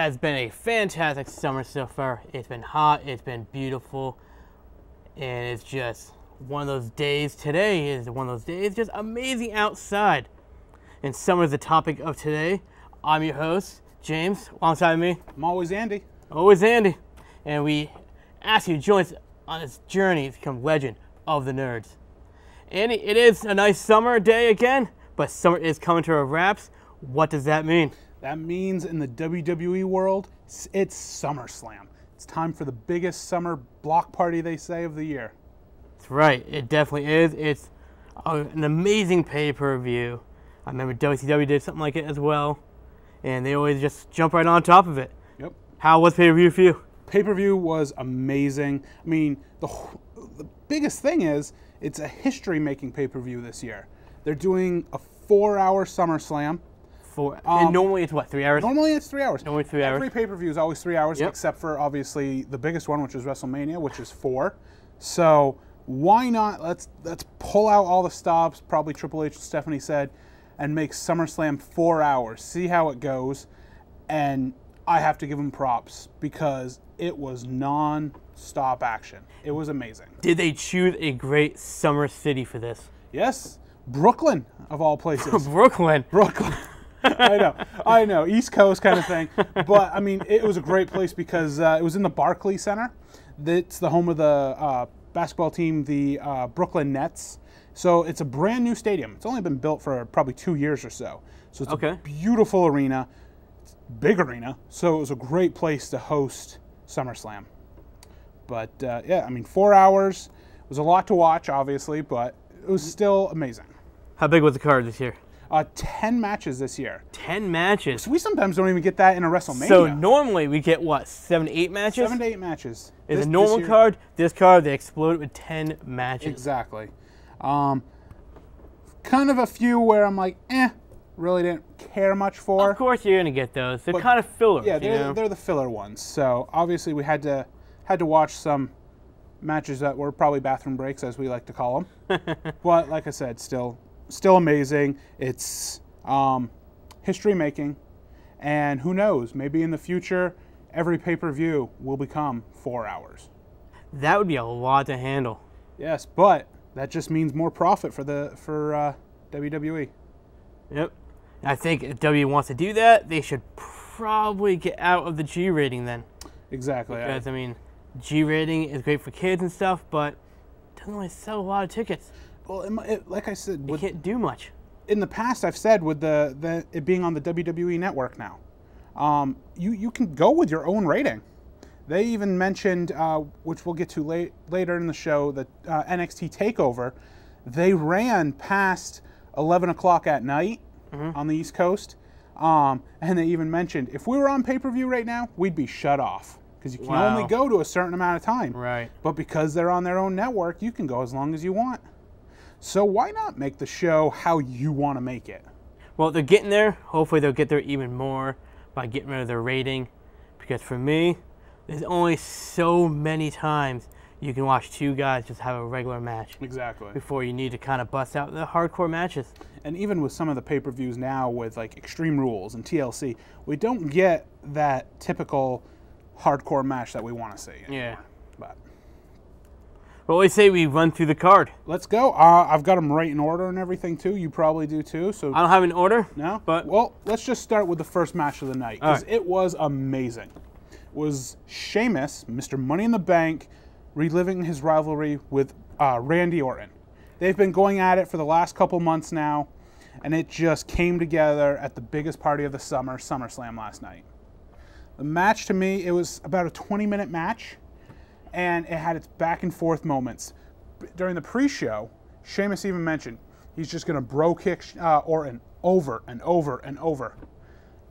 has been a fantastic summer so far. It's been hot, it's been beautiful, and it's just one of those days. Today is one of those days, just amazing outside. And summer is the topic of today. I'm your host, James. Alongside me, I'm always Andy. Always Andy. And we ask you to join us on this journey to become legend of the nerds. Andy, it is a nice summer day again, but summer is coming to a wraps. What does that mean? That means in the WWE world, it's Summerslam. It's time for the biggest summer block party, they say, of the year. That's right. It definitely is. It's an amazing pay-per-view. I remember WCW did something like it as well, and they always just jump right on top of it. Yep. How was pay-per-view for you? Pay-per-view was amazing. I mean, the biggest thing is it's a history-making pay-per-view this year. They're doing a 4-hour SummerSlam. And normally it's what, 3 hours? Normally it's 3 hours. Normally 3 hours. Every pay-per-view is always 3 hours, Yep. except for obviously the biggest one, which is WrestleMania, which is 4. So why not? Let's pull out all the stops. Probably Triple H and Stephanie said, and make SummerSlam 4 hours. See how it goes. And I have to give them props because it was non-stop action. It was amazing. Did they choose a great summer city for this? Yes, Brooklyn of all places. Brooklyn. Brooklyn. I know, East Coast kind of thing. But, I mean, it was a great place because it was in the Barclays Center. It's the home of the basketball team, the Brooklyn Nets. So it's a brand new stadium. It's only been built for probably 2 years or so. So it's a beautiful arena, big arena. So it was a great place to host SummerSlam. But, yeah, I mean, 4 hours was a lot to watch, obviously, but it was still amazing. How big was the card this year? 10 matches this year. 10 matches. So we sometimes don't even get that in a WrestleMania. So normally we get what, 7 to 8 matches? 7 to 8 matches. Is a normal card. This card they exploded with 10 matches. Exactly. Kind of a few where I'm like, really didn't care much for. Of course you're gonna get those. They're kind of fillers. Yeah, they're the filler ones. So obviously we had to watch some matches that were probably bathroom breaks, as we like to call them. But like I said, still amazing. It's history making, and who knows, maybe in the future every pay-per-view will become 4 hours. That would be a lot to handle. Yes, but that just means more profit for WWE. Yep. I think if WWE wants to do that, they should probably get out of the G rating then. Exactly. Because I mean, G rating is great for kids and stuff, but it doesn't really sell a lot of tickets. Well, like I said, they can't do much. In the past, I've said with it being on the WWE Network now, you can go with your own rating. They even mentioned, which we'll get to later in the show, that NXT TakeOver, they ran past 11 o'clock at night on the East Coast, and they even mentioned if we were on pay-per-view right now, we'd be shut off because you can only go to a certain amount of time. Right. But because they're on their own network, you can go as long as you want. So why not make the show how you want to make it? Well, they're getting there. Hopefully they'll get there even more by getting rid of their rating. Because for me, there's only so many times you can watch two guys just have a regular match. Exactly. Before you need to kind of bust out the hardcore matches. And even with some of the pay-per-views now with like Extreme Rules and TLC, we don't get that typical hardcore match that we want to see anymore. Yeah. But Well, we say we run through the card. Let's go. I've got them right in order and everything too. You probably do too. So I don't have an order. No? But well, let's just start with the first match of the night because it was amazing. It was Sheamus, Mr. Money in the Bank, reliving his rivalry with Randy Orton. They've been going at it for the last couple months now, and it just came together at the biggest party of the summer, SummerSlam last night. The match, to me, it was about a 20-minute match, and it had its back and forth moments. During the pre-show, Sheamus even mentioned he's just going to bro kick Orton over and over and over,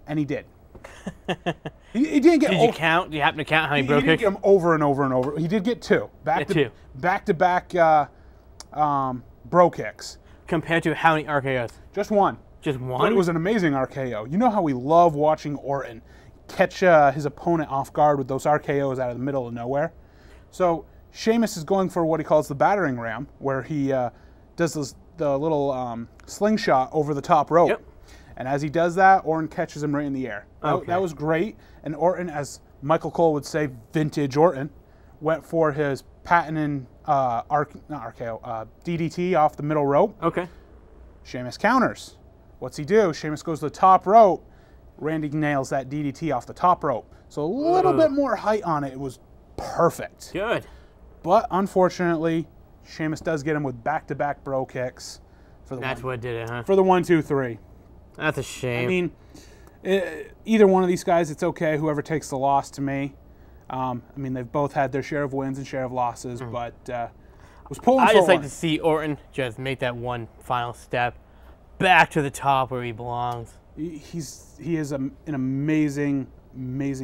and he did. He didn't get. Did you count? Do you happen to count how many bro kicks? He didn't get him over and over and over. He did get two. Back to back bro kicks. Compared to how many RKOs? Just one. Just one? But it was an amazing RKO. You know how we love watching Orton catch his opponent off guard with those RKOs out of the middle of nowhere. So Sheamus is going for what he calls the battering ram, where he does the little slingshot over the top rope. Yep. And as he does that, Orton catches him right in the air. Okay. That was great. And Orton, as Michael Cole would say, vintage Orton, went for his patented DDT off the middle rope. Okay. Sheamus counters. What's he do? Sheamus goes to the top rope. Randy nails that DDT off the top rope. So a little bit more height on it. It was perfect. Good. But unfortunately, Sheamus does get him with back-to-back bro kicks for the That's what did it, huh? for the 1, 2, 3. That's a shame. I mean, either one of these guys, it's okay. Whoever takes the loss to me. I mean, they've both had their share of wins and share of losses, but was pulling I for just like one. to see Orton just make that one final step back to the top where he belongs. He is an amazing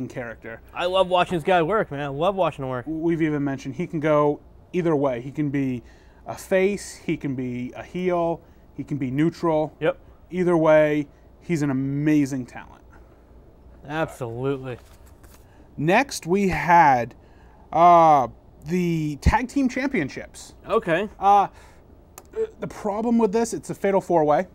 character. I love watching this guy work, man. I love watching him work. We've even mentioned he can go either way. He can be a face, he can be a heel, he can be neutral. Yep. Either way, he's an amazing talent. Absolutely. Next, we had the Tag Team Championships. Okay. The problem with this, it's a fatal four-way.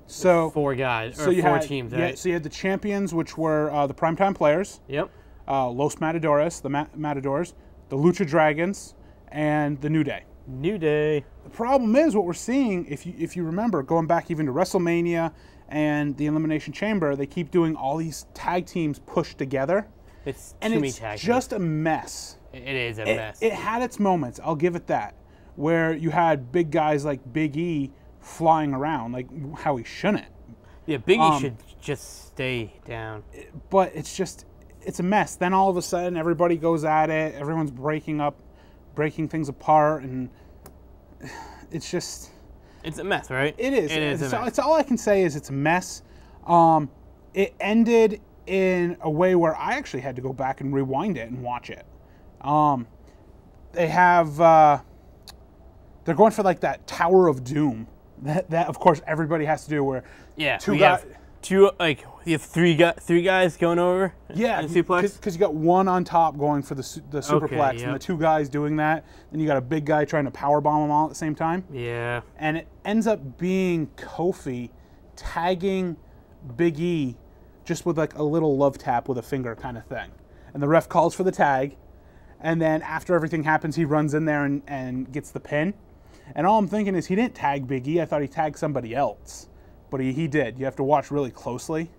So 4 guys, so or you 4 had, teams, yeah, right? so you had the champions, which were the Primetime Players, Yep. Los Matadores, the Matadors, the Lucha Dragons, and the New Day. New Day. The problem is what we're seeing, if you remember, going back even to WrestleMania and the Elimination Chamber, they keep doing all these tag teams pushed together. It's And too many it's tag teams. just a mess. It is a mess. It had its moments, I'll give it that, where you had big guys like Big E flying around, like how he shouldn't. Yeah, Big E should just stay down. But it's a mess. Then all of a sudden, everybody goes at it. Everyone's breaking things apart, and it's just... It's a mess, right? It is. It is a mess. It's all I can say is it's a mess. It ended in a way where I actually had to go back and rewind it and watch it. They have... they're going for like that Tower of Doom. That of course everybody has to do. Where Yeah, two we guys, have three guys going over. yeah, in suplex. because you got one on top going for the superplex, and yep. the 2 guys doing that. Then you got a big guy trying to power bomb them all at the same time. Yeah. And it ends up being Kofi tagging Big E just with like a little love tap with a finger kind of thing. And the ref calls for the tag, and then after everything happens, he runs in there and gets the pin. And all I'm thinking is he didn't tag Big E. I thought he tagged somebody else. But he did. You have to watch really closely.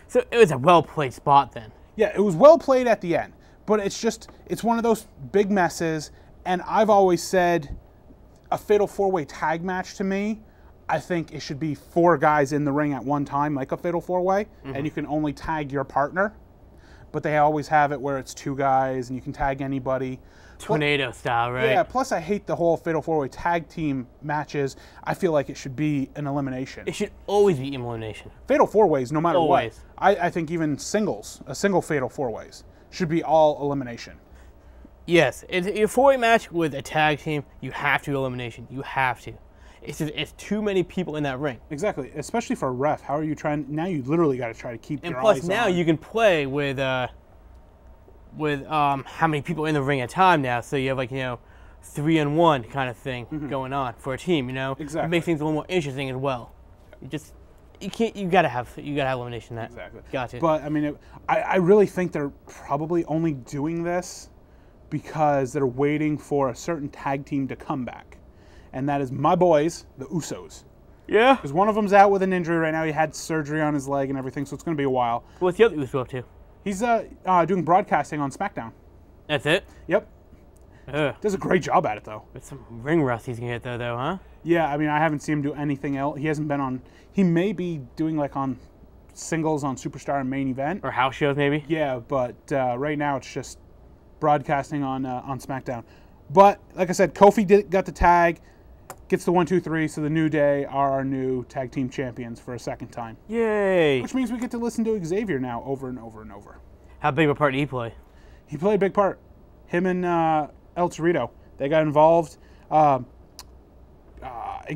So it was a well-played spot then. Yeah, it was well played at the end. But it's one of those big messes. And I've always said a fatal 4-way tag match to me, I think it should be 4 guys in the ring at one time, like a fatal 4-way. And you can only tag your partner. But they always have it where it's 2 guys and you can tag anybody. Tornado style, right? Yeah, plus I hate the whole fatal 4-way tag team matches. I feel like it should be an elimination. It should always be elimination. Fatal 4-ways, no matter Always. what. I think even singles, a single fatal 4-ways, should be all elimination. Yes, it's a 4-way match with a tag team. You have to elimination. You have to. It's too many people in that ring. Exactly, especially for a ref. How are you trying? Now you literally got to try to keep And your plus eyes now on. you can play with how many people in the ring at a time now. So you have 3-on-1 kind of thing going on for a team. Exactly. It makes things a little more interesting as well. You gotta have elimination. That Exactly. Gotcha. But I mean, I really think they're probably only doing this because they're waiting for a certain tag team to come back, and that is my boys, the Usos. yeah. Because one of them's out with an injury right now. He had surgery on his leg and everything, so it's going to be a while. What's the other Uso up to? He's doing broadcasting on SmackDown. That's it. Yep. Ugh. Does a great job at it, though. With some ring rust he's gonna get though, huh? Yeah, I mean, I haven't seen him do anything else. He hasn't been on... He may be doing, on singles on Superstar and Main Event. Or house shows maybe. Yeah, but right now it's just broadcasting on SmackDown. But, like I said, Kofi got the tag, gets the 1, 2, 3, so the New Day are our new tag team champions for a second time. Yay! Which means we get to listen to Xavier now over and over and over. How big of a part did he play? He played a big part. Him and El Torito, they got involved.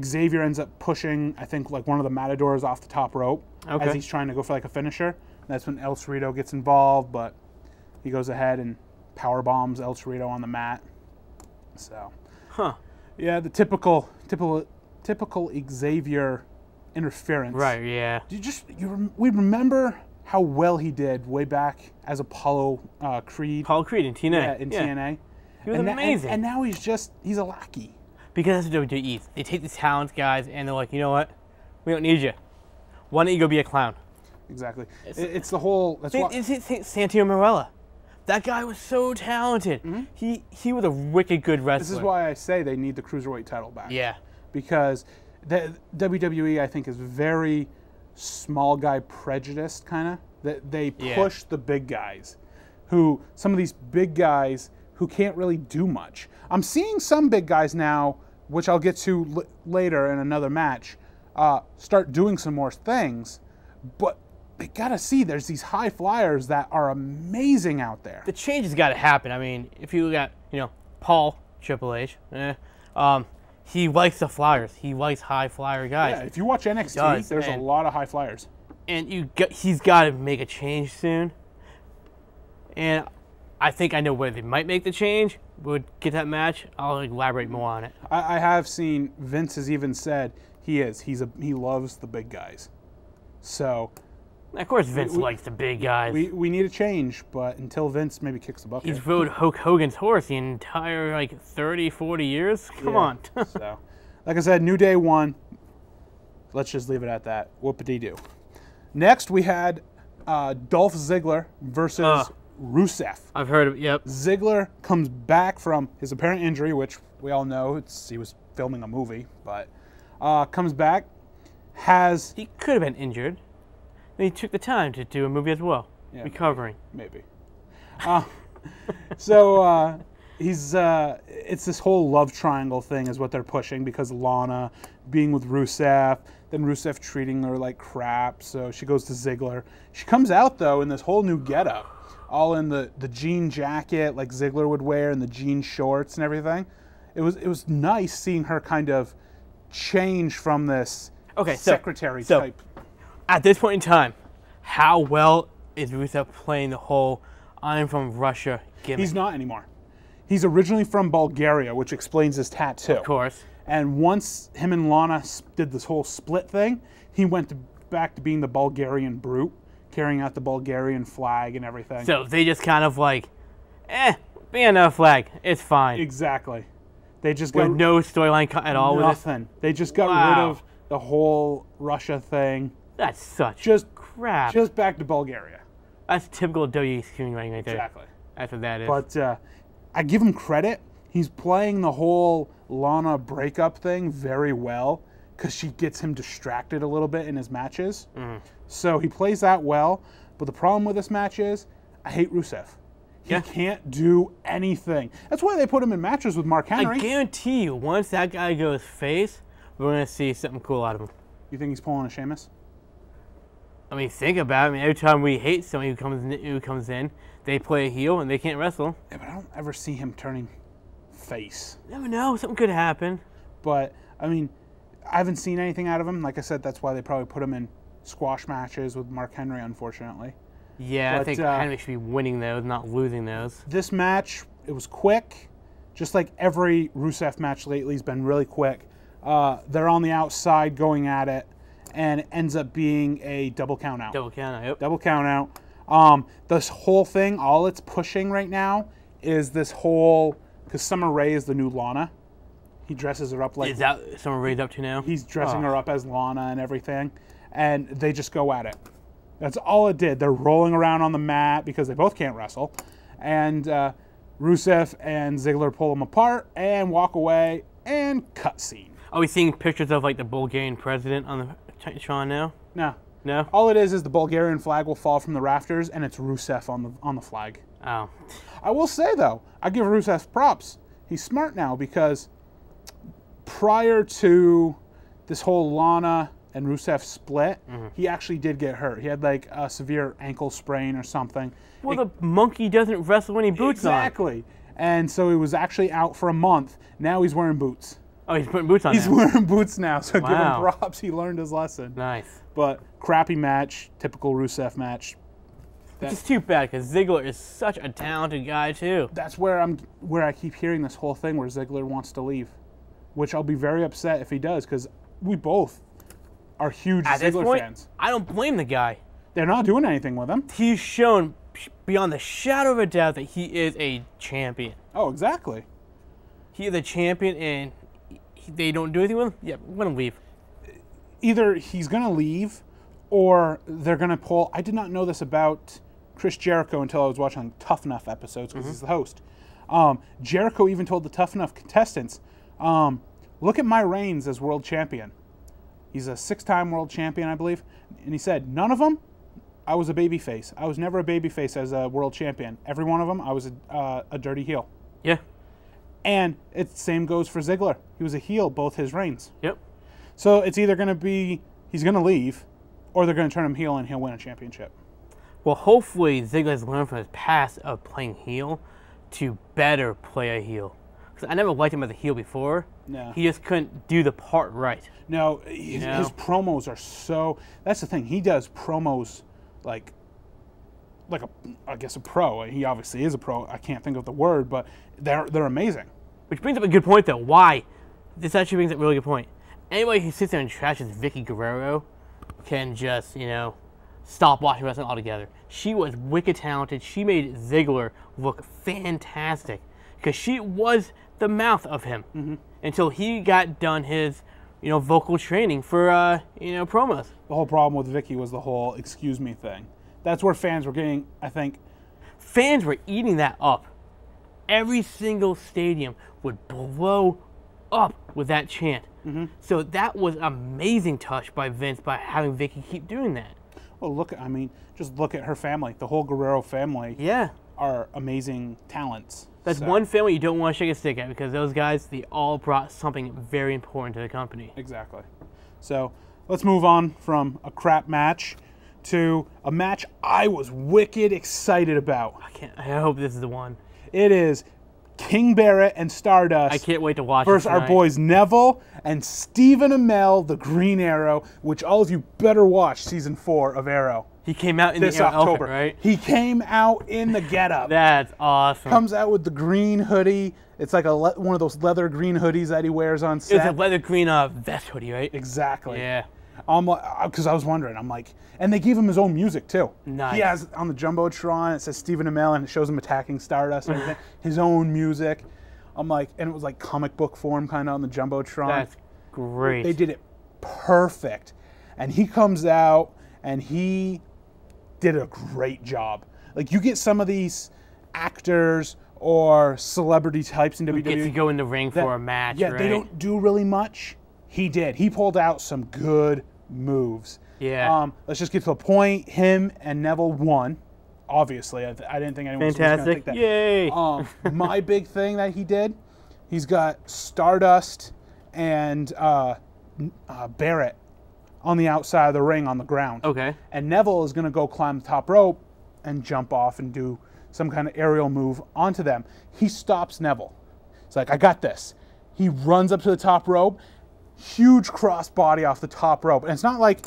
Xavier ends up pushing, I think, one of the Matadors off the top rope as he's trying to go for a finisher. That's when El Torito gets involved, but he goes ahead and power bombs El Torito on the mat. So, Huh. yeah, the typical Xavier interference. Right, yeah. We remember how well he did way back as Apollo Creed. Apollo Creed in TNA. Yeah, in TNA. He was amazing. And now he's a lackey. Because that's what WWE is. They take the talent guys and they're like, you know what? We don't need you. Why don't you go be a clown? Exactly. It's the whole... It's Santino Marella. That guy was so talented. Mm-hmm. He was a wicked good wrestler. This is why I say they need the Cruiserweight title back. Yeah. Because the WWE, I think, is very small guy prejudiced, kind of. That they push the big guys. Some of these big guys who can't really do much. I'm seeing some big guys now, which I'll get to later in another match, start doing some more things. But they gotta see there's these high flyers that are amazing out there. The change has got to happen. I mean, if you look at Paul Triple H, he likes the flyers. He likes high flyer guys. Yeah, if you watch NXT, there's a lot of high flyers. And he's got to make a change soon. And I think I know where they might make the change. We'll get that match. I'll elaborate more on it. I have seen Vince has even said he loves the big guys. So. Of course, Vince likes the big guys. We need a change, but until Vince maybe kicks the bucket. He's rode Hulk Hogan's horse the entire 30, 40 years. Come on. So, like I said, New Day won. Let's just leave it at that. Whoop-a-dee-doo. Next, we had Dolph Ziggler versus Rusev. I've heard of it. Yep. Ziggler comes back from his apparent injury, which we all know he was filming a movie, but comes back. He could have been injured. And he took the time to do a movie as well, recovering. Maybe. So it's this whole love triangle thing is what they're pushing because Lana being with Rusev, then Rusev treating her like crap, so she goes to Ziggler. She comes out, though, in this whole new getup, all in the jean jacket like Ziggler would wear and the jean shorts and everything. It was nice seeing her kind of change from this secretary type. At this point in time, how well is Rusev playing the whole I'm from Russia gimmick? He's not anymore. He's originally from Bulgaria, which explains his tattoo. Of course. And once him and Lana did this whole split thing, he went back to being the Bulgarian brute, carrying out the Bulgarian flag and everything. So they just kind of be another flag. It's fine. Exactly. They just got no storyline cut at all with it? Nothing. They just got rid of the whole Russia thing. That's such crap. Just back to Bulgaria. That's typical WWE screenwriting right there. Exactly. That's what that is. But I give him credit. He's playing the whole Lana breakup thing very well because she gets him distracted a little bit in his matches. Mm. So he plays that well. But the problem with this match is I hate Rusev. He can't do anything. That's why they put him in matches with Mark Henry. I guarantee you, once that guy goes face, we're going to see something cool out of him. You think he's pulling a Sheamus? I mean, think about it. I mean, every time we hate somebody who comes in, they play a heel and they can't wrestle. Yeah, but I don't ever see him turning face. You never know. Something could happen. But, I mean, I haven't seen anything out of him. Like I said, that's why they probably put him in squash matches with Mark Henry, unfortunately. Yeah, but, I think Henry should be winning those, not losing those. This match, it was quick. Just like every Rusev match lately has been really quick. They're on the outside going at it. And it ends up being a double count out. Double count out, yep. Double count out. This whole thing, all it's pushing right now is this whole, because Summer Rae is the new Lana. He dresses her up like... Is that Summer Rae's up to now? He's dressing her up as Lana and everything. And they just go at it. That's all it did. They're rolling around on the mat because they both can't wrestle. And Rusev and Ziggler pull them apart and walk away and cutscene. Are we seeing pictures of the Bulgarian president on the Titantron now? No. No? All it is the Bulgarian flag will fall from the rafters, and it's Rusev on the flag. Oh. I will say, though, I give Rusev props. He's smart now because prior to this whole Lana and Rusev split, he actually did get hurt. He had a severe ankle sprain or something. Well, the monkey doesn't wrestle when he boots on. Exactly. And so he was actually out for a month. Now he's wearing boots. Oh, he's putting boots on He's wearing boots now, so give him props. He learned his lesson. Nice. But crappy match, typical Rusev match. Which is too bad, because Ziggler is such a talented guy, too. That's where I keep hearing this whole thing where Ziggler wants to leave, which I'll be very upset if he does, because we both are huge At this Ziggler point, fans. I don't blame the guy. They're not doing anything with him. He's shown beyond the shadow of a doubt that he is a champion. Oh, exactly. He is a champion, and they don't do anything with him. Yeah, let him leave. Either he's going to leave, or they're going to pull. I did not know this about Chris Jericho until I was watching Tough Enough episodes because he's the host. Jericho even told the Tough Enough contestants, look at my reigns as world champion. He's a 6-time world champion, I believe. And he said, none of them, I was a babyface. I was never a babyface as a world champion. Every one of them, I was a dirty heel. Yeah. And the same goes for Ziggler. He was a heel both his reigns. Yep. So it's either going to be he's going to leave, or they're going to turn him heel and he'll win a championship. Well, hopefully Ziggler's learned from his past of playing heel to better play a heel. Because I never liked him as a heel before. No. He just couldn't do the part right. No, his promos are so... That's the thing. He does promos like I guess a pro. He obviously is a pro. I can't think of the word, but they're amazing. Which brings up a good point, though. Why? This actually brings up a really good point. Anybody who sits there and trashes Vicky Guerrero can just, stop watching wrestling altogether. She was wicked talented. She made Ziggler look fantastic because she was the mouth of him until he got done his, vocal training for, promos. The whole problem with Vicky was the whole excuse me thing. That's where fans were getting, I think... Fans were eating that up. Every single stadium would blow up with that chant. So that was an amazing touch by Vince by having Vicky keep doing that. Well, just look at her family. The whole Guerrero family are amazing talents. That's one family you don't want to shake a stick at because those guys, they all brought something very important to the company. Exactly. So let's move on from a crap match to a match I was wicked excited about. I hope this is the one. It is King Barrett and Stardust. I can't wait to watch versus our boys Neville and Stephen Amell, the Green Arrow, which all of you better watch season 4 of Arrow. He came out in this the October, outfit, right? He came out in the getup. That's awesome. Comes out with the green hoodie. It's like one of those leather green hoodies that he wears on set. It was a leather green vest hoodie, right? Exactly. Yeah. Because I was wondering, and they gave him his own music too. Nice. He has on the Jumbotron, it says Stephen Amell, and it shows him attacking Stardust and everything. His own music. And it was like comic book form kind of on the Jumbotron. That's great. They did it perfect. And he comes out, and he did a great job. Like, you get some of these actors or celebrity types in WWE. Get to go in the ring for a match, yeah, right? They don't do really much. He did. He pulled out some good moves. Yeah. Let's just get to the point. Him and Neville won. Obviously, I didn't think anyone was going to think that. Yay! My big thing that he did, he's got Stardust and Barrett on the outside of the ring on the ground. Okay. And Neville is going to go climb the top rope and jump off and do some kind of aerial move onto them. He stops Neville. He's like, I got this. He runs up to the top rope. Huge crossbody off the top rope. And it's not like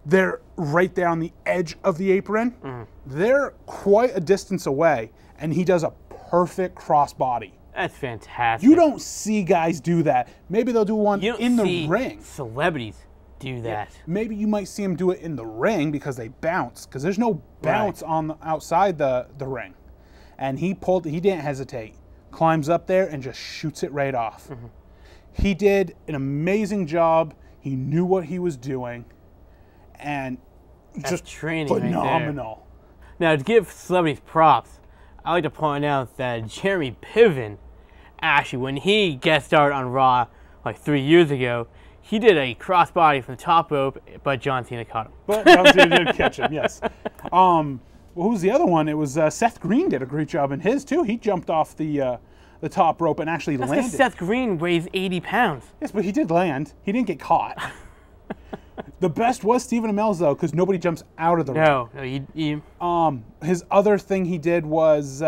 they're right there on the edge of the apron. They're quite a distance away, and he does a perfect crossbody. That's fantastic. You don't see guys do that. Maybe they'll do one in the ring. Celebrities do that. Yeah. Maybe you might see them do it in the ring because they bounce, because there's no bounce on the outside the ring. And he didn't hesitate. Climbs up there and just shoots it right off. He did an amazing job. He knew what he was doing. And that's just training phenomenal. Right there. Now, to give celebrities props, I like to point out that Jeremy Piven, actually, when he guest starred on Raw like 3 years ago, he did a crossbody from the top rope, but John Cena caught him. But John Cena did catch him, yes. Well, who was the other one? It was Seth Green did a great job in his, too. He jumped off the top rope and actually landed. That's because Seth Green weighs 80 pounds. Yes, but he did land. He didn't get caught. The best was Stephen Amell's, though, because nobody jumps out of the ring. No, his other thing he did was, you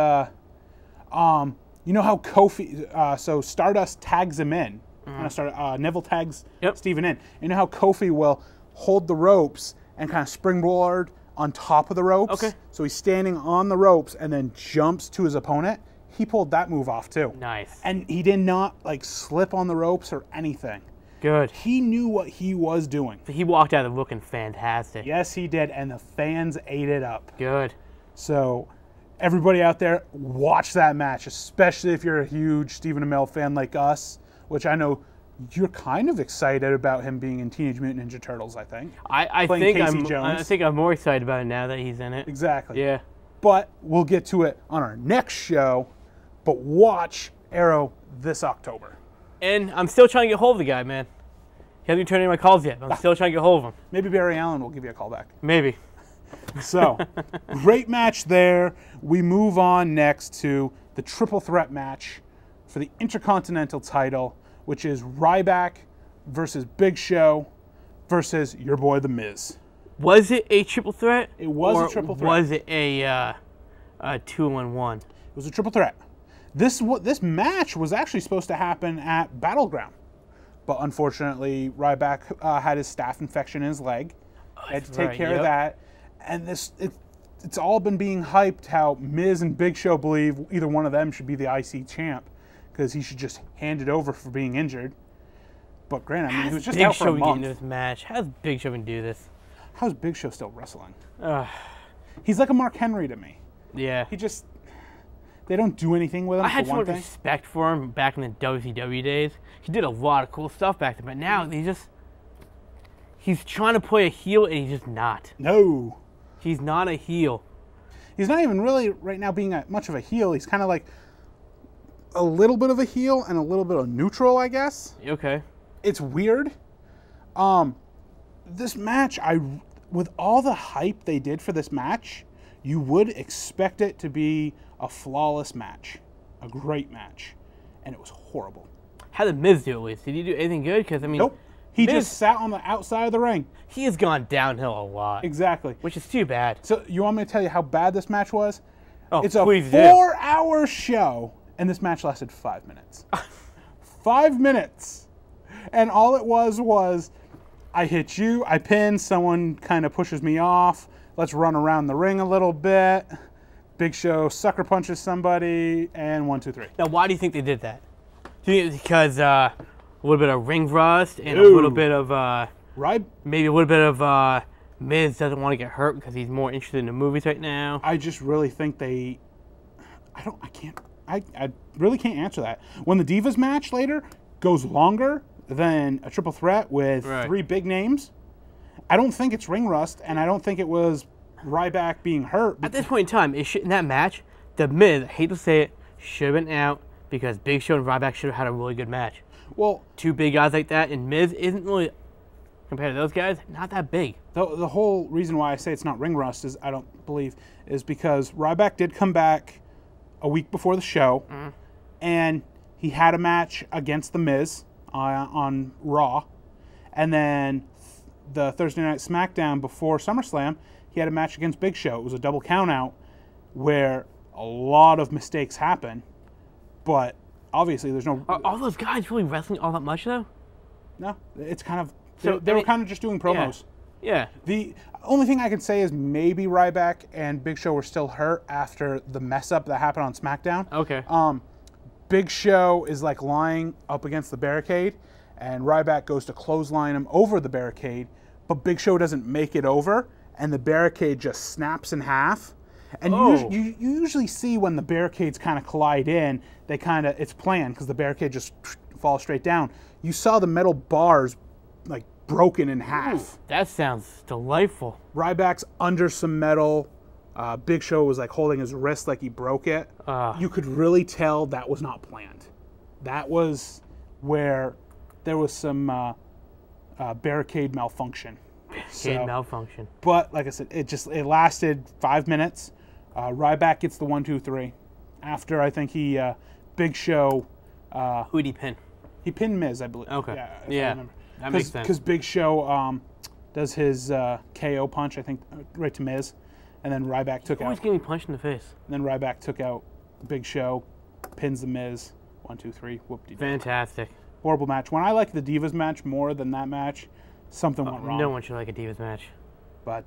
know how Kofi, so Stardust tags him in. Neville tags Stephen in. You know how Kofi will hold the ropes and kind of springboard on top of the ropes? Okay. So he's standing on the ropes and then jumps to his opponent. He pulled that move off, too. Nice. And he did not, slip on the ropes or anything. Good. He knew what he was doing. He walked out of looking fantastic. Yes, he did, and the fans ate it up. Good. So, everybody out there, watch that match, especially if you're a huge Stephen Amell fan like us, which I know you're kind of excited about him being in Teenage Mutant Ninja Turtles, I think. I think I'm more excited about it now that he's in it. Exactly. Yeah. But we'll get to it on our next show. But watch Arrow this October. And I'm still trying to get hold of the guy, man. He hasn't returned any of my calls yet, but I'm still trying to get hold of him. Maybe Barry Allen will give you a call back. Maybe. So, great match there. We move on next to the triple threat match for the Intercontinental title, which is Ryback versus Big Show versus your boy The Miz. Was it a triple threat? It was a triple threat. Was it a 2-on-1? It was a triple threat. This match was actually supposed to happen at Battleground, but unfortunately Ryback had his staph infection in his leg. Had to take care of that, and it's all been being hyped how Miz and Big Show believe either one of them should be the IC champ because he should just hand it over for being injured. But granted, I mean, he was just out for a month. Big Show get into this match? How's Big Show can do this? How's Big Show still wrestling? He's like a Mark Henry to me. Yeah. They don't do anything with him. I had so much respect for him back in the WCW days. He did a lot of cool stuff back then, but now he's trying to play a heel and he's just not. No. He's not a heel. He's not even really right now being much of a heel. He's kind of like a little bit of a heel and a little bit of neutral, I guess. Okay. It's weird. This match, with all the hype they did for this match, you would expect it to be a flawless match, a great match, and it was horrible. How did Miz do at least? Did he do anything good? Because I mean, nope. He just sat on the outside of the ring. He has gone downhill a lot. Exactly. Which is too bad. So you want me to tell you how bad this match was? Oh, it's a 4-hour show, and this match lasted 5 minutes. 5 minutes. And all it was I hit you, I pin, someone kind of pushes me off, let's run around the ring a little bit. Big Show sucker punches somebody, and 1, 2, 3. Now, why do you think they did that? Do you think it's because a little bit of ring rust and a little bit of maybe a little bit of Miz doesn't want to get hurt because he's more interested in the movies right now? I just really think I really can't answer that. When the Divas match later goes longer than a triple threat with 3 big names, I don't think it's ring rust, and I don't think it was Ryback being hurt. At this point in time, in that match, the Miz, I hate to say it, should have been out because Big Show and Ryback should have had a really good match. Well, 2 big guys like that, and Miz isn't really, compared to those guys, not that big. The whole reason why I say it's not ring rust is is because Ryback did come back a week before the show, and he had a match against the Miz on Raw, and then the Thursday Night SmackDown before SummerSlam, he had a match against Big Show. It was a double countout where a lot of mistakes happen, but obviously there's no... Are all those guys really wrestling all that much, though? No, it's kind of... They were kind of just doing promos. Yeah. The only thing I can say is maybe Ryback and Big Show were still hurt after the mess-up that happened on SmackDown. Okay. Big Show is like lying up against the barricade, and Ryback goes to clothesline him over the barricade, but Big Show doesn't make it over, and the barricade just snaps in half. And you usually see when the barricades kind of collide in, it's planned because the barricade just falls straight down. You saw the metal bars like broken in half. Ooh, that sounds delightful. Ryback's under some metal. Big Show was like holding his wrist like he broke it. You could really tell that was not planned. That was where there was some barricade malfunction. Malfunction. But like I said, it lasted 5 minutes. Ryback gets the 1, 2, 3. After I think Big Show. Who'd he pin? He pinned Miz, I believe. Okay. Yeah. That makes sense. Because Big Show does his KO punch, I think, right to Miz, and then Ryback took out. Always getting punched in the face. And then Ryback took out Big Show, pins the Miz. 1, 2, 3. Whoop-de-doo. Fantastic. Horrible match. When I like the Divas match more than that match, something went wrong. No one should like a Divas match. But,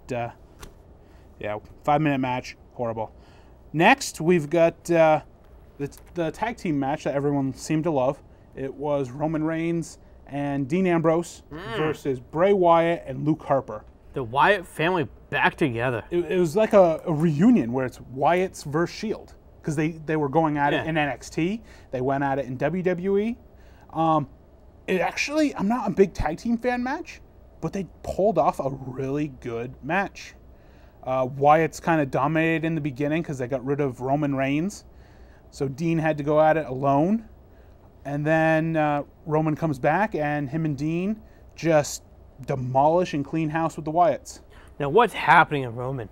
yeah, 5-minute match. Horrible. Next, we've got the tag team match that everyone seemed to love. It was Roman Reigns and Dean Ambrose versus Bray Wyatt and Luke Harper. The Wyatt family back together. It was like a reunion where it's Wyatt's versus Shield, because they were going at it in NXT. They went at it in WWE. It actually, I'm not a big tag team fan match, but they pulled off a really good match. Wyatt's kind of dominated in the beginning because they got rid of Roman Reigns. So Dean had to go at it alone. And then Roman comes back, and him and Dean just demolish and clean house with the Wyatts. Now, what's happening in Roman?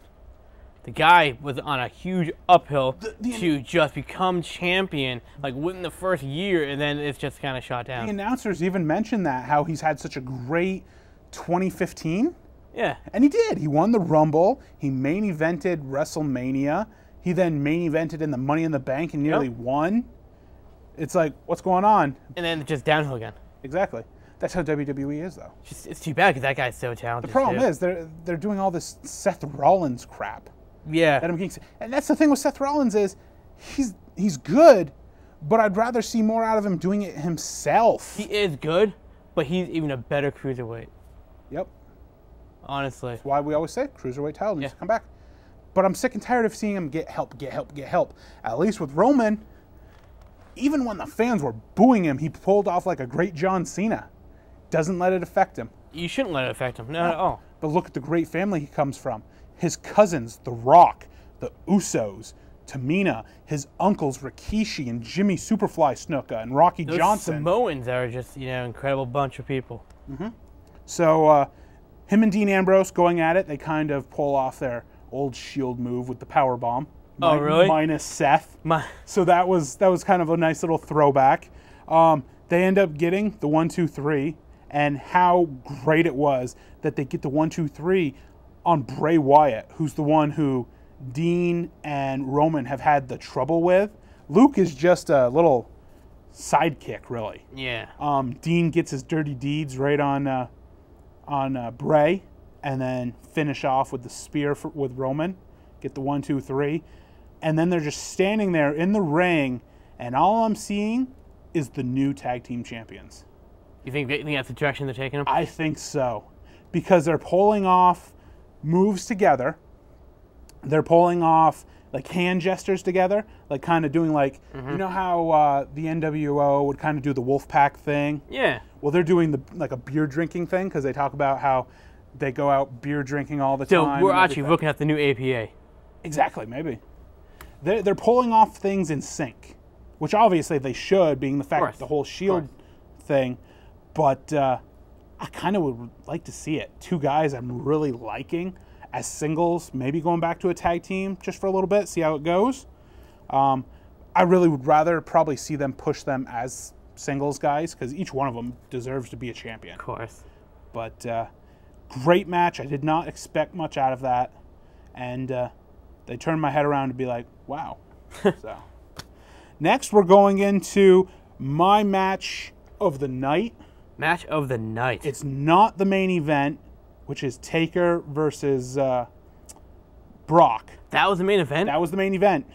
The guy was on a huge uphill to just become champion, like within the first year, and then it's just kind of shot down. The announcers even mentioned that, how he's had such a great 2015. Yeah. And he did. He won the Rumble. He main evented WrestleMania. He then main evented in the Money in the Bank and nearly won. It's like, what's going on? And then just downhill again. Exactly. That's how WWE is, though. It's too bad because that guy's so talented. The problem is they're doing all this Seth Rollins crap. Yeah. And that's the thing with Seth Rollins is he's good, but I'd rather see more out of him doing it himself. He is good, but he's even a better cruiserweight. Yep. Honestly. That's why we always say cruiserweight title needs to come back. But I'm sick and tired of seeing him get help. At least with Roman, even when the fans were booing him, he pulled off like a great John Cena. Doesn't let it affect him. You shouldn't let it affect him. Not at all. But look at the great family he comes from. His cousins, The Rock, the Usos, Tamina, his uncles Rikishi and Jimmy Superfly Snuka and Rocky Johnson. Samoans are just, incredible bunch of people. So him and Dean Ambrose going at it, they kind of pull off their old Shield move with the power bomb. Oh, really? Minus Seth. So that was kind of a nice little throwback. They end up getting the 1, 2, 3, and how great it was that they get the 1, 2, 3 on Bray Wyatt, who's the one who Dean and Roman have had the trouble with. Luke is just a little sidekick, really. Yeah. Dean gets his dirty deeds right on Bray, and then finish off with the spear with Roman. Get the 1, 2, 3, and then they're just standing there in the ring, and all I'm seeing is the new tag team champions. You think that's the direction they're taking them? I think so, because they're pulling off moves together. They're pulling off like hand gestures together, like kind of doing like, you know how the NWO would kind of do the Wolfpack thing? Yeah. Well, they're doing like a beer drinking thing, because they talk about how they go out beer drinking all the time. So we're actually looking at the new APA. Exactly, maybe. They're pulling off things in sync, which obviously they should, being the fact that the whole Shield thing. But I kind of would like to see it. Two guys I'm really liking as singles, maybe going back to a tag team just for a little bit, see how it goes. I really would rather probably see them push them as singles guys, because each one of them deserves to be a champion. Of course. But great match. I did not expect much out of that. And they turned my head around to be like, wow. So next, we're going into my match of the night. Match of the night. It's not the main event, which is Taker versus Brock. That was the main event? That was the main event.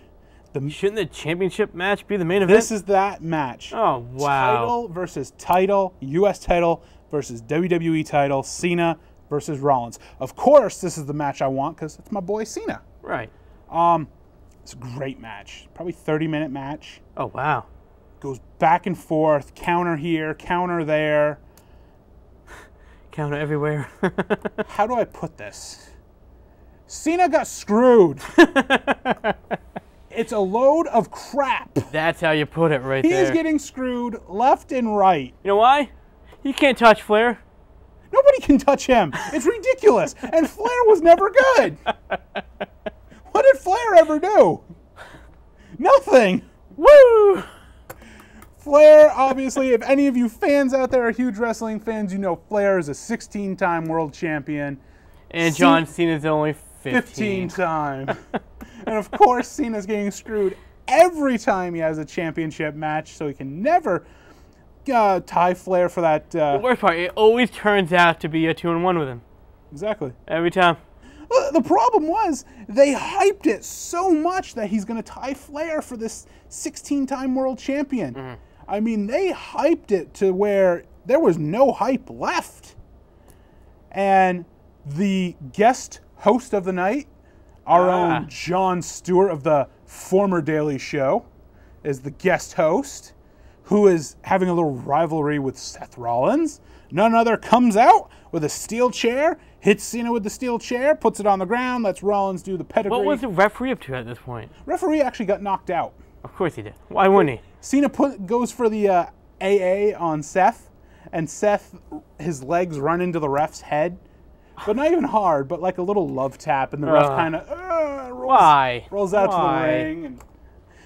Shouldn't the championship match be the main event? This is that match. Oh, wow. Title versus title, U.S. title versus WWE title, Cena versus Rollins. Of course, this is the match I want, because it's my boy Cena. Right. It's a great match. Probably 30-minute match. Oh, wow. Goes back and forth, counter here, counter there. Counter everywhere. How do I put this? Cena got screwed. It's a load of crap. That's how you put it right there. He is getting screwed left and right. You know why? He can't touch Flair. Nobody can touch him. It's ridiculous. And Flair was never good. What did Flair ever do? Nothing. Woo! Flair, obviously, if any of you fans out there are huge wrestling fans, you know Flair is a 16-time world champion. And John Cena's only 15 time. And of course, Cena's getting screwed every time he has a championship match, so he can never tie Flair for that. The worst part, it always turns out to be a 2-1 with him. Exactly. Every time. The problem was, they hyped it so much that he's going to tie Flair for this 16-time world champion. I mean, they hyped it to where there was no hype left. And the guest host of the night, our own Jon Stewart of the former Daily Show, is the guest host, who is having a little rivalry with Seth Rollins. None other comes out with a steel chair, hits Cena with the steel chair, puts it on the ground, lets Rollins do the pedigree. What was the referee up to at this point? Referee actually got knocked out. Of course he did. Why wouldn't he? Cena goes for the AA on Seth, and Seth, his legs run into the ref's head. But not even hard, but like a little love tap, and the ref kind of rolls out to the ring. And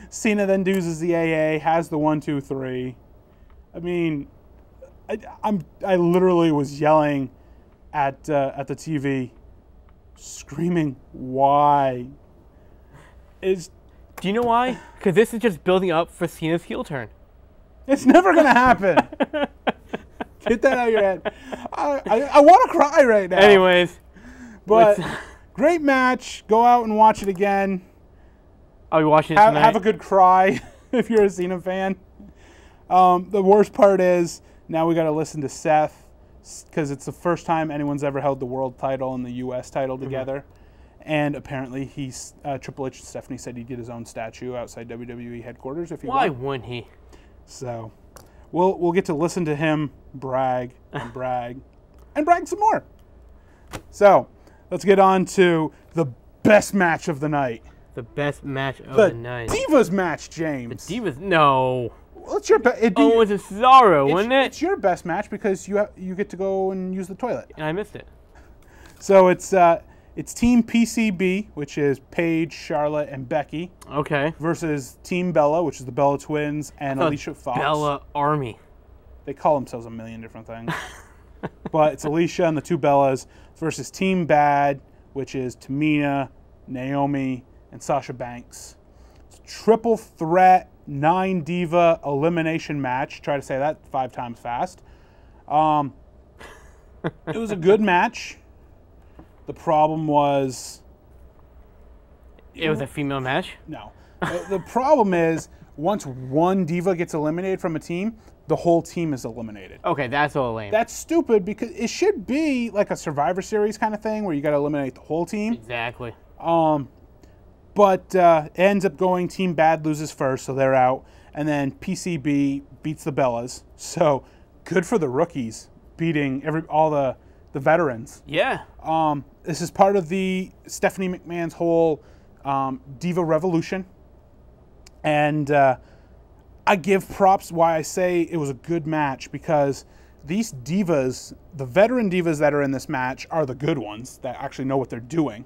Cena then does the AA, has the 1, 2, 3. I mean, I literally was yelling at the TV, screaming, "Why?" Do you know why? Because this is just building up for Cena's heel turn. It's never gonna happen. Get that out of your head. I want to cry right now. Anyways. But great match. Go out and watch it again. I'll be watching it tonight. Have a good cry if you're a Cena fan. The worst part is now we got to listen to Seth because it's the first time anyone's ever held the world title and the U.S. title together. And apparently Triple H and Stephanie said he'd get his own statue outside WWE headquarters if he Why won. wouldn't he? So we'll get to listen to him brag and brag and brag some more. So let's get on to the best match of the night. The best match of the night. The Divas match, James. The Divas? No. Well, it's your best. It was a Cesaro, wasn't it? It's your best match because you get to go and use the toilet. And I missed it. So it's Team PCB, which is Paige, Charlotte, and Becky. Okay. Versus Team Bella, which is the Bella Twins and Alicia Fox. Bella Army. They call themselves a million different things. But it's Alicia and the two Bellas versus Team Bad, which is Tamina, Naomi, and Sasha Banks. It's a triple threat, 9-diva elimination match. Try to say that 5 times fast. It was a good match. The problem was... It was a female match? No. The problem is, once one diva gets eliminated from a team, the whole team is eliminated. Okay, that's all lame. That's stupid because it should be like a Survivor Series kind of thing where you got to eliminate the whole team. Exactly. But it ends up going Team Bad loses first, so they're out. And then PCB beats the Bellas. So good for the rookies beating all the veterans. Yeah. This is part of the Stephanie McMahon's whole Diva Revolution. And I give props why I say it was a good match because these divas, the veteran divas that are in this match are the good ones that actually know what they're doing.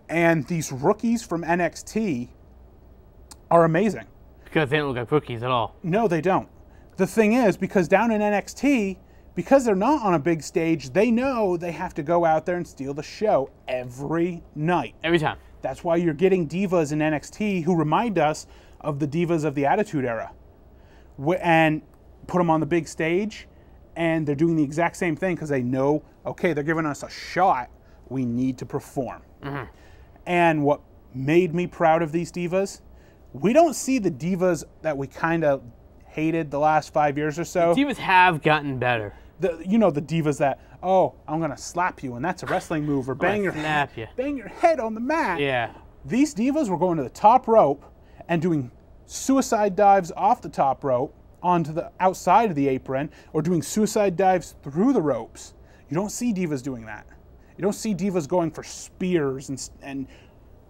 And these rookies from NXT are amazing. Because they don't look like rookies at all. No, they don't. The thing is, because down in NXT, because they're not on a big stage, they know they have to go out there and steal the show every night. Every time. That's why you're getting divas in NXT who remind us of the divas of the Attitude Era. And put them on the big stage, and they're doing the exact same thing because they know, okay, they're giving us a shot. We need to perform. Mm-hmm. And what made me proud of these divas, we don't see the divas that we kind of hated the last 5 years or so. The divas have gotten better. The divas that, oh, I'm going to slap you, and that's a wrestling move, or bang your head on the mat. Yeah. These divas were going to the top rope and doing suicide dives off the top rope onto the outside of the apron, or doing suicide dives through the ropes. You don't see divas doing that. You don't see divas going for spears and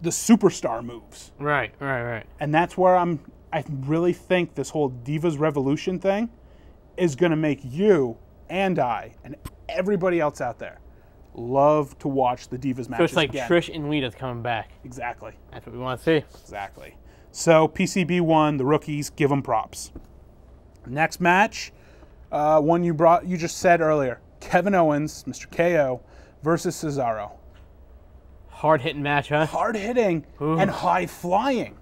the superstar moves. Right. And that's where I really think this whole Divas Revolution thing is going to make you and I and everybody else out there love to watch the Divas matches So it's like again. Trish and Lita's coming back. Exactly. That's what we want to see. Exactly. So PCB won, the rookies, give them props. Next match, one you just said earlier, Kevin Owens, Mr. KO, versus Cesaro. Hard-hitting match, huh? Hard-hitting and high-flying.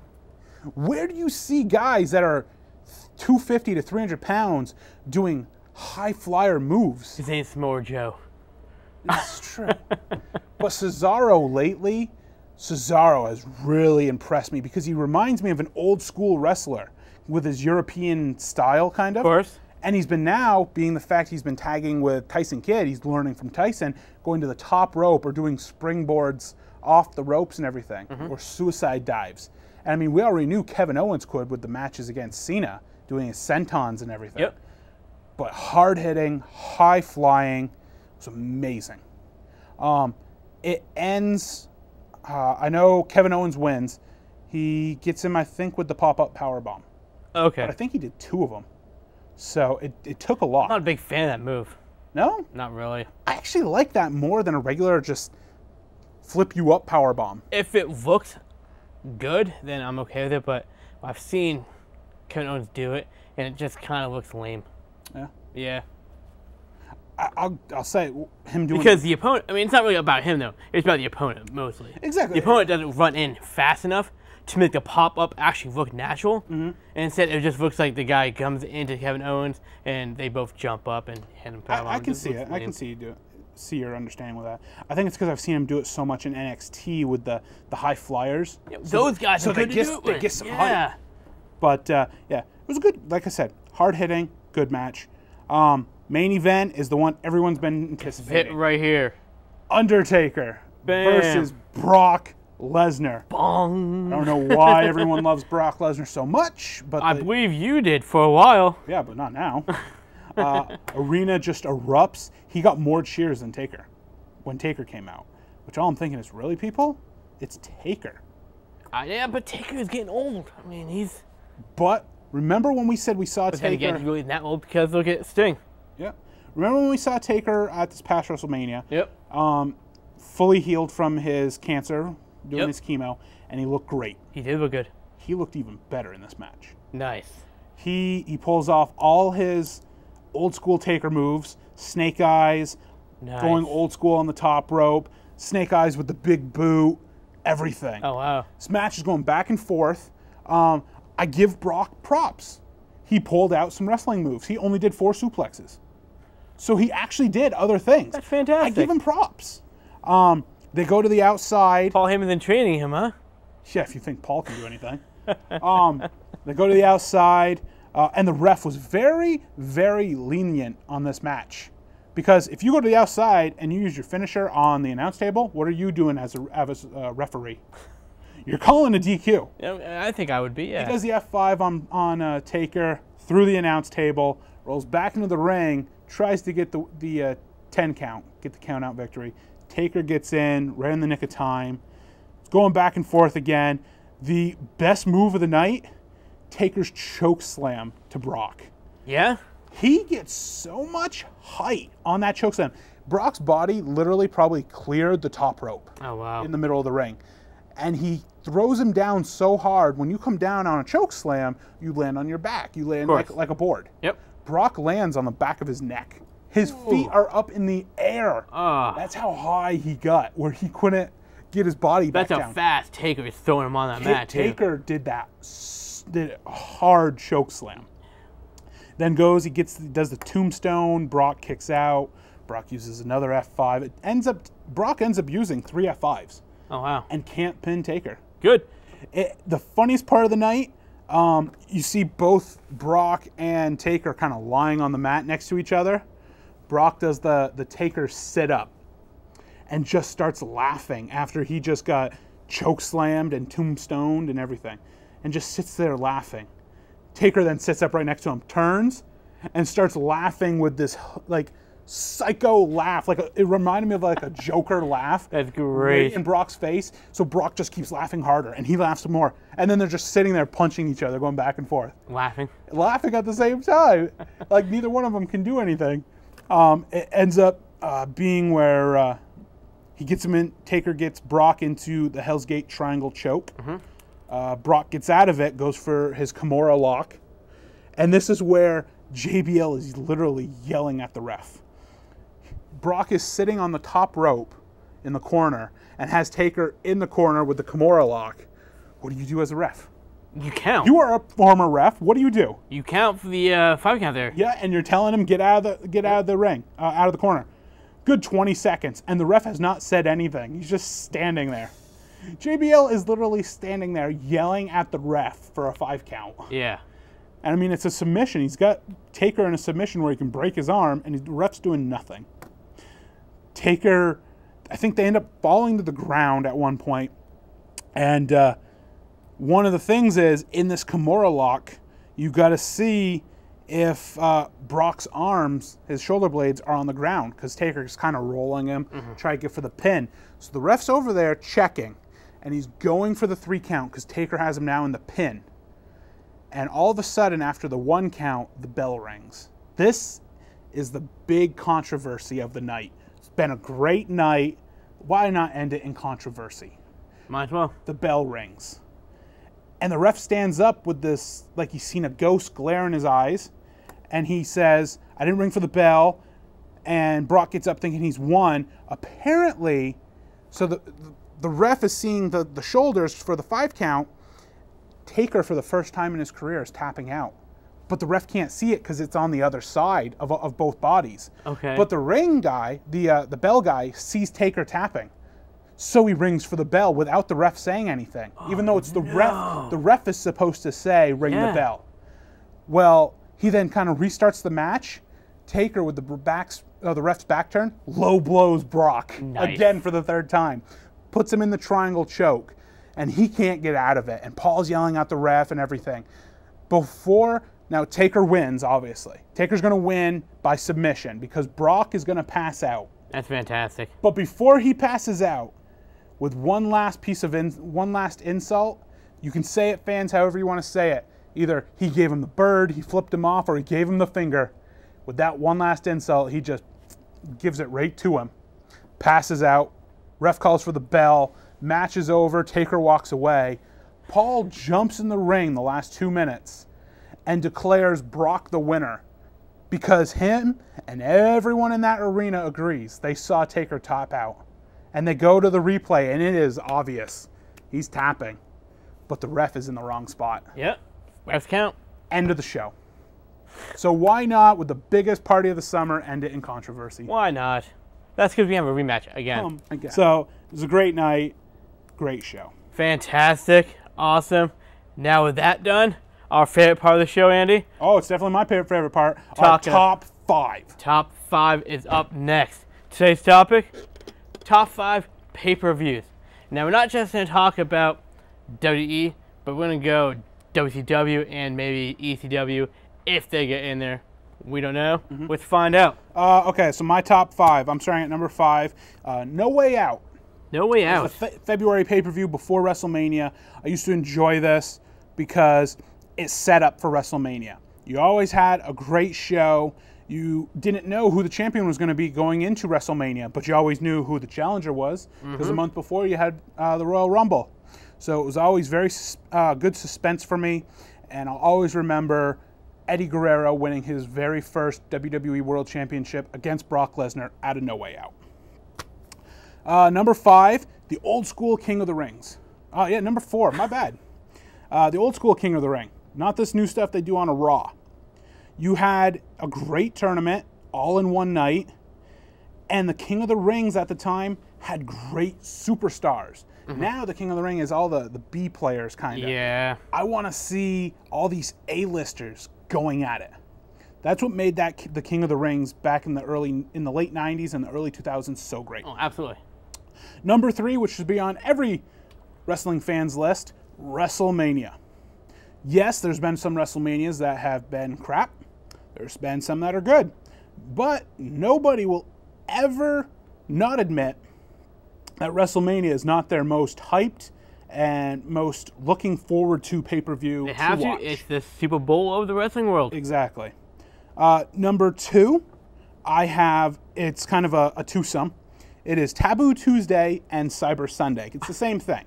Where do you see guys that are 250 to 300 pounds doing high-flyer moves? His name's Samoa Joe. It's true. But Cesaro lately, Cesaro has really impressed me because he reminds me of an old-school wrestler with his European style, kind of. Of course. And he's been now, being the fact he's been tagging with Tyson Kidd, he's learning from Tyson, going to the top rope or doing springboards off the ropes and everything, or suicide dives. And I mean, we already knew Kevin Owens could with the matches against Cena, doing his sentons and everything. Yep. But hard-hitting, high-flying, it was amazing. It ends, I know Kevin Owens wins. He gets him, I think, with the pop-up powerbomb. Okay. But I think he did 2 of them. So it took a lot. I'm not a big fan of that move. No? Not really. I actually like that more than a regular just flip you up powerbomb. If it looked good, then I'm okay with it. But I've seen Kevin Owens do it, and it just kind of looks lame. Yeah. Yeah. I'll say him doing Because the opponent, I mean, it's not really about him, though. It's about the opponent, mostly. Exactly. The opponent doesn't run in fast enough to make the pop-up actually look natural. And instead, it just looks like the guy comes into Kevin Owens, and they both jump up and hit him. I can see it. I can see you do it. See your understanding with that. I think it's because I've seen him do it so much in NXT with the high flyers. Yeah, those guys are good to do it they with. get some Yeah. height. But, yeah, it was a good, like I said, hard-hitting, good match. Main event is the one everyone's been Hit anticipating. right here. Undertaker versus Brock Lesnar. Bong. I don't know why everyone loves Brock Lesnar so much, but I believe you did for a while. yeah, but not now. Arena just erupts. He got more cheers than Taker when Taker came out, which all I'm thinking is, really, people? It's Taker. Yeah, but Taker is getting old. I mean, he's... But remember when we said we saw But Taker? then again, he's really not old because look at Sting. Yeah. Remember when we saw Taker at this past WrestleMania? Yep. Fully healed from his cancer, doing Yep. his chemo, and he looked great. He did look good. He looked even better in this match. Nice. He pulls off all his old school Taker moves, Snake Eyes, Nice. going old school on the top rope, Snake Eyes with the big boot, everything. Oh, wow. This match is going back and forth. I give Brock props. He pulled out some wrestling moves. He only did 4 suplexes. So he actually did other things. That's fantastic. I give him props. They go to the outside. Paul Heyman's been training him, huh? Yeah, if you think Paul can do anything. They go to the outside, and the ref was very, very lenient on this match. Because if you go to the outside and you use your finisher on the announce table, what are you doing as a referee? You're calling a DQ. Yeah, I think I would be, yeah. He does the F5 on Taker through the announce table, rolls back into the ring, tries to get the 10 count, get the count out victory. Taker gets in right in the nick of time. It's going back and forth again. The best move of the night, Taker's choke slam to Brock. Yeah? He gets so much height on that choke slam. Brock's body literally probably cleared the top rope. Oh, wow. In the middle of the ring. And he throws him down so hard. When you come down on a choke slam, you land on your back. You land like a board. Yep. Brock lands on the back of his neck. His feet are up in the air. That's how high he got, where he couldn't get his body back down. That's how fast Taker is throwing him on that mat, too. Taker did a hard choke slam. Then goes, does the tombstone. Brock kicks out. Brock uses another F5. Brock ends up using 3 F5s. Oh, wow. And can't pin Taker. Good. The funniest part of the night, you see both Brock and Taker kind of lying on the mat next to each other. Brock does the Taker sit up and just starts laughing after he just got choke slammed and tombstoned and everything, and just sits there laughing. Taker then sits up right next to him, turns, and starts laughing with this like psycho laugh. It reminded me of like a Joker laugh. That's great. Right in Brock's face. So Brock just keeps laughing harder, and he laughs some more. And then they're just sitting there punching each other, going back and forth. Laughing at the same time. Like neither one of them can do anything. It ends up being where he gets him in. Taker gets Brock into the Hell's Gate triangle choke. Brock gets out of it, goes for his Kimura lock. And this is where JBL is literally yelling at the ref. Brock is sitting on the top rope in the corner and has Taker in the corner with the Kimura lock. What do you do as a ref? You count. You are a former ref. What do you do? You count for the 5 count there. Yeah, and you're telling him get out of the ring, out of the corner. Good 20 seconds, and the ref has not said anything. He's just standing there. JBL is literally standing there yelling at the ref for a 5 count. Yeah. And I mean, it's a submission. He's got Taker in a submission where he can break his arm, and the ref's doing nothing. Taker, I think they end up falling to the ground at one point. And one of the things is, in this Kimura lock, you got to see if Brock's arms, his shoulder blades, are on the ground, because Taker's kind of rolling him, trying to get for the pin. So the ref's over there checking, and he's going for the 3 count, because Taker has him now in the pin. And all of a sudden, after the 1 count, the bell rings. This is the big controversy of the night. It's been a great night. Why not end it in controversy? Might as well. The bell rings. And the ref stands up with this, like he's seen a ghost glare in his eyes. And he says, I didn't ring for the bell. And Brock gets up thinking he's won. Apparently, so the ref is seeing the shoulders for the 5 count. Taker, for the first time in his career, is tapping out. But the ref can't see it because it's on the other side of both bodies. Okay. But the ring guy, the bell guy, sees Taker tapping. So he rings for the bell without the ref saying anything. Even though it's the ref. The ref is supposed to say, ring the bell. Well, he then kind of restarts the match. Taker, with the ref's back turn, low blows Brock. Nice. Again for the 3rd time. Puts him in the triangle choke. And he can't get out of it. And Paul's yelling at the ref and everything. Now Taker wins, obviously. Taker's going to win by submission because Brock is going to pass out. That's fantastic. But before he passes out, with one last insult, you can say it, fans, however you want to say it. Either he gave him the bird, he flipped him off, or he gave him the finger. With that one last insult, he just gives it right to him. Passes out. Ref calls for the bell. Match is over. Taker walks away. Paul jumps in the ring the last 2 minutes and declares Brock the winner because him and everyone in that arena agrees they saw Taker top out. And they go to the replay, and it is obvious. He's tapping, but the ref is in the wrong spot. Yep. Refs count. End of the show. So why not, with the biggest party of the summer, end it in controversy? Why not? That's because we have a rematch again. So it was a great night. Great show. Fantastic. Awesome. Now with that done, our favorite part of the show, Andy. Oh, it's definitely my favorite part. Our top 5. Top 5 is up next. Today's topic, top 5 pay-per-views. Now we're not just going to talk about WWE, but we're going to go WCW and maybe ECW if they get in there. We don't know. Let's find out. Okay, so my top 5. I'm starting at number 5. No Way Out. No Way Out. It was a February pay-per-view before WrestleMania. I used to enjoy this because it set up for WrestleMania. You always had a great show. You didn't know who the champion was going to be going into WrestleMania, but you always knew who the challenger was because the month before you had the Royal Rumble. So it was always very good suspense for me, and I'll always remember Eddie Guerrero winning his very first WWE World Championship against Brock Lesnar at a No Way Out. Number 5, the old school King of the Rings. Number 4, my bad. The old school King of the Ring, not this new stuff they do on a Raw. You had a great tournament all in one night, and the King of the Rings at the time had great superstars. Now the King of the Ring is all the B players, kind of. Yeah. I want to see all these A-listers going at it. That's what made the King of the Rings back in the late 90s and the early 2000s so great. Oh, absolutely. Number 3, which should be on every wrestling fan's list, WrestleMania. Yes, there's been some WrestleManias that have been crap. There's been some that are good. But nobody will ever not admit that WrestleMania is not their most hyped and most looking forward to pay-per-view They have to. It's the Super Bowl of the wrestling world. Exactly. Number 2, it's kind of a twosome. It is Taboo Tuesday and Cyber Sunday. It's the same thing.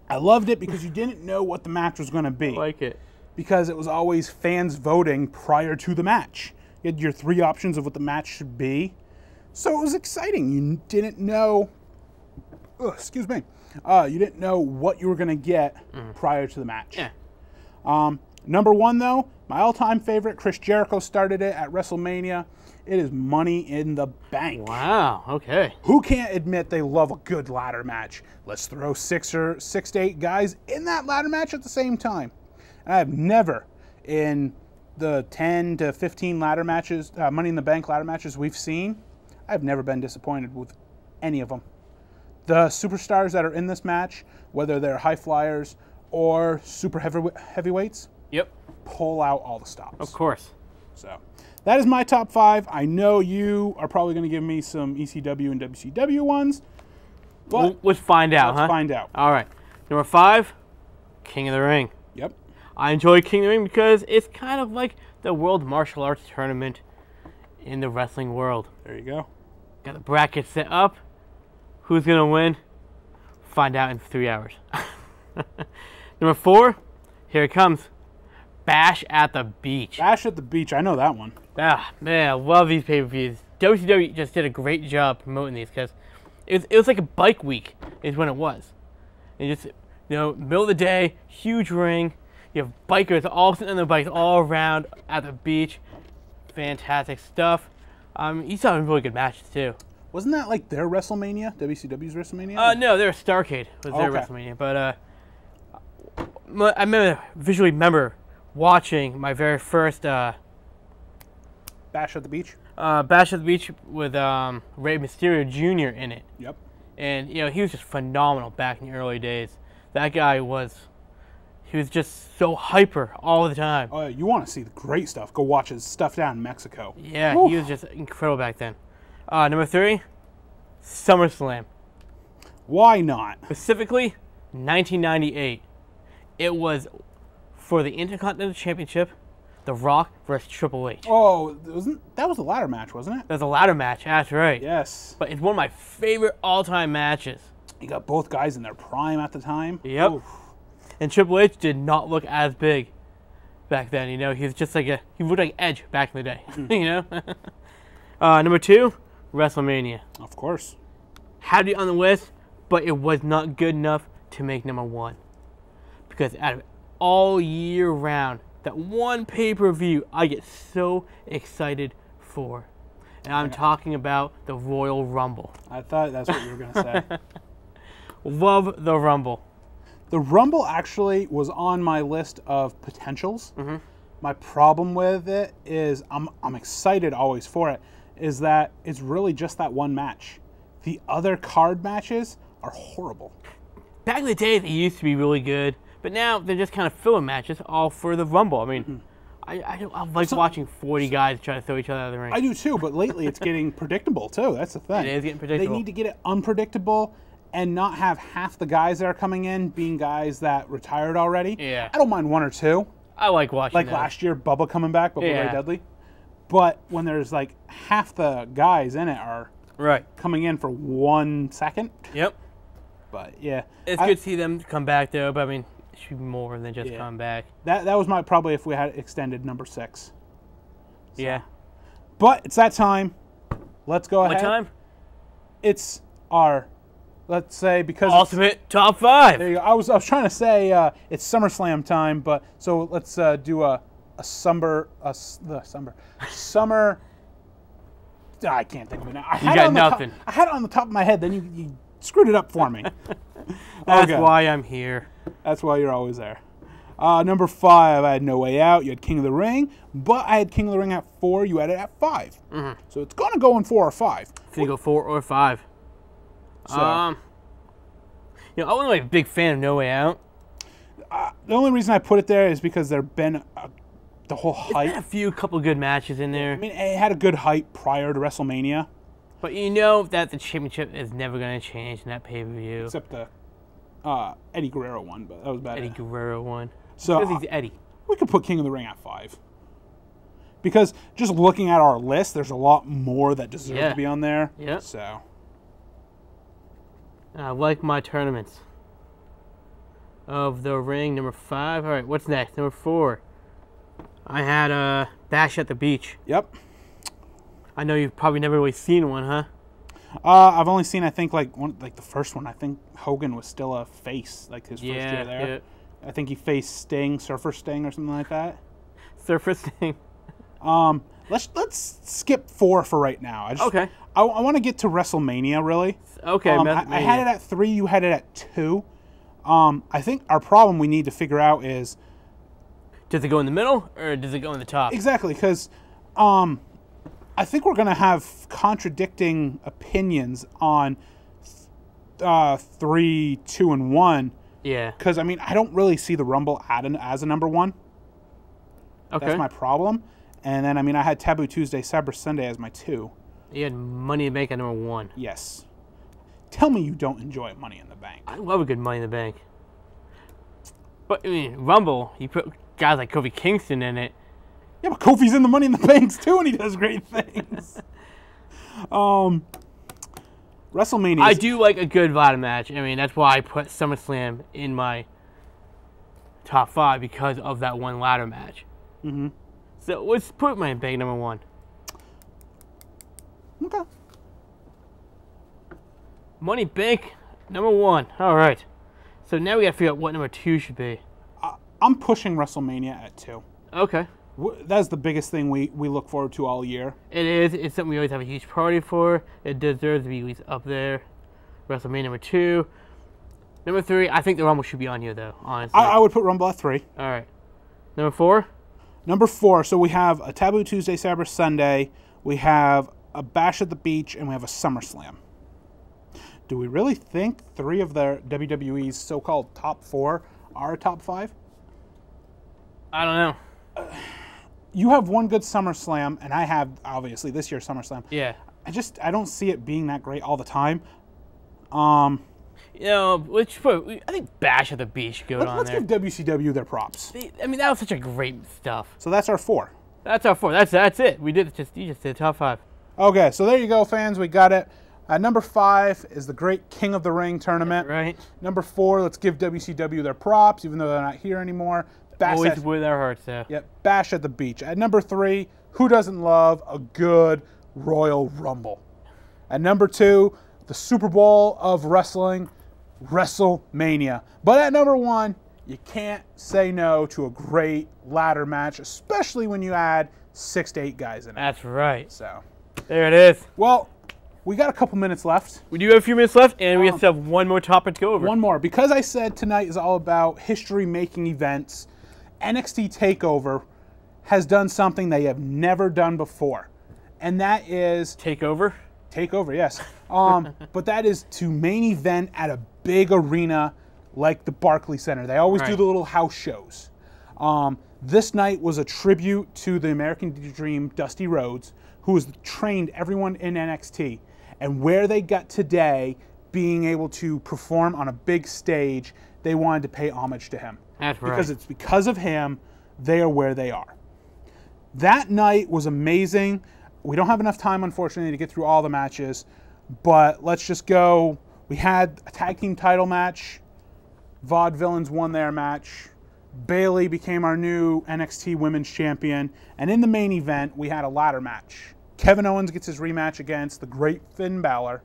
I loved it because you didn't know what the match was going to be. I like it. Because it was always fans voting prior to the match. You had your 3 options of what the match should be. So it was exciting. You didn't know... excuse me. You didn't know what you were going to get prior to the match. Yeah. Number 1, though, my all-time favorite, Chris Jericho started it at WrestleMania. It is Money in the Bank. Wow, okay. Who can't admit they love a good ladder match? Let's throw 6 to 8 guys in that ladder match at the same time. And I have never, in the 10 to 15 ladder matches, Money in the Bank ladder matches we've seen, I've never been disappointed with any of them. The superstars that are in this match, whether they're high flyers or super heavyweights, Yep. pull out all the stops. Of course. So that is my top 5. I know you are probably going to give me some ECW and WCW ones, but let's find out, let's find out. All right. Number 5, King of the Ring. Yep. I enjoy King of the Ring because it's kind of like the World Martial Arts Tournament in the wrestling world. There you go. Got the bracket set up. Who's going to win? Find out in 3 hours. Number 4, here it comes. Bash at the Beach. Bash at the Beach. I know that one. Ah, man, I love these pay-per-views. WCW just did a great job promoting these because it was like a bike week is when it was. And just, middle of the day, huge ring. You have bikers all sitting on their bikes all around at the beach. Fantastic stuff. You saw some really good matches, too. Wasn't that like their WrestleMania? WCW's WrestleMania? No, their Starrcade was their WrestleMania. But I visually remember watching my very first Bash at the Beach? Bash at the Beach with Rey Mysterio Jr. in it. Yep. And, he was just phenomenal back in the early days. That guy was just so hyper all the time. Oh, you want to see the great stuff? Go watch his stuff down in Mexico. Yeah, Woo. he was just incredible back then. Number 3, SummerSlam. Why not? Specifically, 1998. It was for the Intercontinental Championship, The Rock versus Triple H. Oh, that was a ladder match, wasn't it? There's a ladder match, that's right. Yes. But it's one of my favorite all-time matches. You got both guys in their prime at the time. Yep. Oof. And Triple H did not look as big back then, He was just like he looked like Edge back in the day, Number 2, WrestleMania. Of course. Had it on the list, but it was not good enough to make number 1. Because out of all year round, that one pay-per-view I get so excited for. And I'm talking about the Royal Rumble. I thought that's what you were going to say. Love the Rumble. The Rumble actually was on my list of potentials. Mm-hmm. My problem with it is I'm excited always for it, is that it's really just that one match. The other card matches are horrible. Back in the day, they used to be really good, but now they're just kind of filler matches all for the Rumble. I mean, I like watching 40 guys try to throw each other out of the ring. I do too, but lately it's getting predictable too. That's the thing. It is getting predictable. They need to get it unpredictable and not have half the guys that are coming in being guys that retired already. Yeah. I don't mind 1 or 2. I like watching Like those. last year, Bubba coming back, Bubba Yeah. Ray Dudley. But when there's like half the guys in it are right coming in for 1 second. Yep. But yeah. It's good to see them come back though, but I mean, it should be more than just come back. That was my probably if we had extended number 6. So. Yeah. But it's that time. Let's go ahead. What time? It's our, let's say, because Ultimate Top 5. There you go. I was trying to say it's SummerSlam time, but so let's do a summer. I can't think of it now. You got nothing. I had it on the top of my head. Then you screwed it up for me. That's Okay. why I'm here. That's why you're always there. Number 5, I had No Way Out. You had King of the Ring, but I had King of the Ring at 4. You had it at 5. Mm-hmm. So it's going to go in 4 or 5. So you go 4 or 5. So, I wasn't like a big fan of No Way Out. the only reason I put it there is because there've been the whole hype. A few couple good matches in there. I mean, it had a good hype prior to WrestleMania. But you know that the championship is never going to change in that pay-per-view. Except the Eddie Guerrero one, but that was bad. Eddie Guerrero one. So because he's Eddie. We could put King of the Ring at 5. Because just looking at our list, there's a lot more that deserve to be on there. Yeah. So. I like my tournaments. Of the Ring, number 5. All right, what's next? Number 4. I had Bash at the Beach. Yep. I know you've probably never really seen one, huh? I've only seen, I think, like the first one. I think Hogan was still a face, like his first year there. Yeah. I think he faced Sting, Surfer Sting, or something like that. Surfer Sting. Let's skip 4 for right now. Okay. I want to get to WrestleMania, really. Okay. I had it at 3. You had it at 2. I think our problem we need to figure out is, Does it go in the middle or does it go in the top? Exactly, because I think we're going to have contradicting opinions on 3, 2, and 1. Yeah. Because, I mean, I don't really see the Rumble as a number 1. Okay. That's my problem. And then, I mean, I had Taboo Tuesday, Cyber Sunday as my 2. You had Money in the Bank at number 1. Yes. Tell me you don't enjoy Money in the Bank. I love a good Money in the Bank. But, I mean, Rumble, you put guys like Kofi Kingston in it. Yeah, but Kofi's in the Money in the Banks too, and he does great things. WrestleMania. I do like a good ladder match. I mean, that's why I put SummerSlam in my top 5 because of that one ladder match. Mm-hmm. So let's put Money in the Bank number 1. Okay. Money in the Bank number 1. All right. So now we got to figure out what number 2 should be. I'm pushing WrestleMania at 2. Okay. That's the biggest thing we look forward to all year. It is. It's something we always have a huge party for. It deserves to be at least up there. WrestleMania number 2. Number 3, I think the Rumble should be on here, though, honestly. I would put Rumble at 3. All right. Number 4? Number 4, so we have a Taboo Tuesday, Cyber Sunday. We have a Bash at the Beach, and we have a SummerSlam. Do we really think 3 of the WWE's so-called top 4 are a top 5? I don't know. You have one good SummerSlam, and I have, obviously, this year's SummerSlam. Yeah. I don't see it being that great all the time. You know, I think Bash at the Beach should go on Let's there. give WCW their props. I mean, that was such a great stuff. So that's our 4. That's our 4. That's it. You just did top 5. Okay, so there you go, fans. We got it. Number 5 is the Great King of the Ring tournament. Right. Number 4, let's give WCW their props, even though they're not here anymore. Always with our hearts, though. Yep, Bash at the Beach. At number 3, who doesn't love a good Royal Rumble? At number 2, the Super Bowl of wrestling, WrestleMania. But at number 1, you can't say no to a great ladder match, especially when you add 6 to 8 guys in it. That's right. So there it is. Well, we got a couple minutes left. We do have a few minutes left, and we have to have one more topic to go over. One more. Because I said tonight is all about history-making events, NXT TakeOver has done something they have never done before. And that is... Takeover? Takeover, yes. But that is to main event at a big arena like the Barclays Center. They always do the little house shows. This night was a tribute to the American Dream, Dusty Rhodes, who has trained everyone in NXT. And where they got today, being able to perform on a big stage, they wanted to pay homage to him. That's right. Because it's because of him, they are where they are. That night was amazing. We don't have enough time, unfortunately, to get through all the matches. But let's just go. We had a tag team title match. Vaudevillains won their match. Bayley became our new NXT Women's Champion. And in the main event, we had a ladder match. Kevin Owens gets his rematch against the great Finn Balor.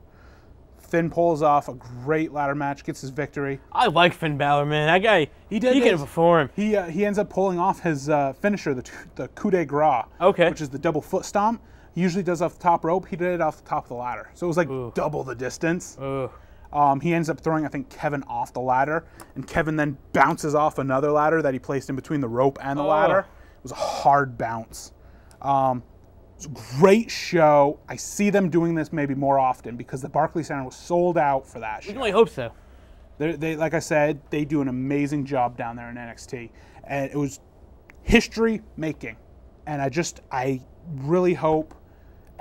Finn pulls off a great ladder match, gets his victory. I like Finn Balor, man. That guy, he can perform. He ends up pulling off his finisher, the coup de grace, which is the double foot stomp. He usually does off the top rope. He did it off the top of the ladder. So it was like double the distance. He ends up throwing, I think, Kevin off the ladder, and Kevin then bounces off another ladder that he placed in between the rope and the ladder. It was a hard bounce. It was a great show. I see them doing this maybe more often because the Barclays Center was sold out for that show. We can only hope so. They, like I said, they do an amazing job down there in NXT. And it was history making. And I really hope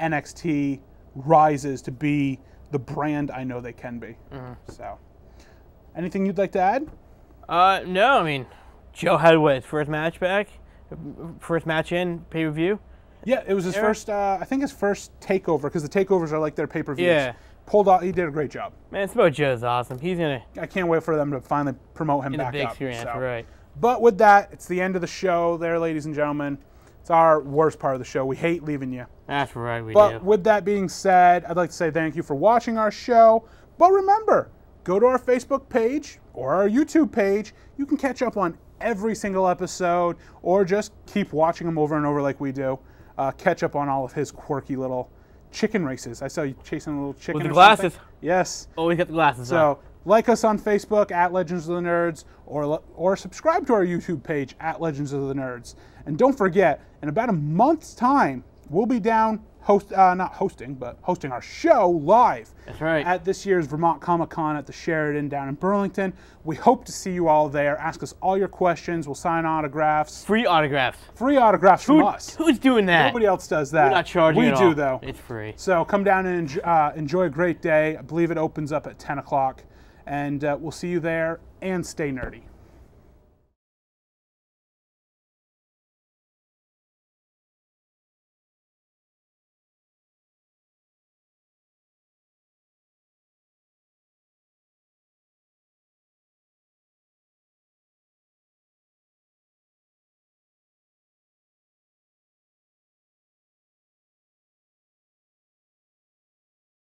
NXT rises to be the brand I know they can be. So, anything you'd like to add? No, I mean, Joe had his first match back? First match in pay-per-view? Yeah, it was his first, I think his first takeover, because the takeovers are like their pay-per-views. Yeah. Pulled out, he did a great job. Man, Samoa Joe's awesome. He's going to... I can't wait for them to finally promote him back up. In the big screen, that's right. But with that, it's the end of the show there, ladies and gentlemen. It's our worst part of the show. We hate leaving you. That's right, we do. But with that being said, I'd like to say thank you for watching our show. But remember, go to our Facebook page or our YouTube page. You can catch up on every single episode or just keep watching them over and over like we do. Catch up on all of his quirky little chicken races. I saw you chasing a little chicken with the or glasses. something. Yes. Always got the glasses on. So Like us on Facebook at Legends of the Nerds, or subscribe to our YouTube page at Legends of the Nerds. And don't forget, in about a month's time, we'll be down not hosting, but hosting our show live. That's right. At this year's Vermont Comic Con at the Sheridan down in Burlington. We hope to see you all there. Ask us all your questions. We'll sign autographs. Free autographs. Free autographs from us. Who's doing that? Nobody else does that. We're not charging We at do, all. though. It's free. So come down and enjoy a great day. I believe it opens up at 10 o'clock. And we'll see you there, and stay nerdy.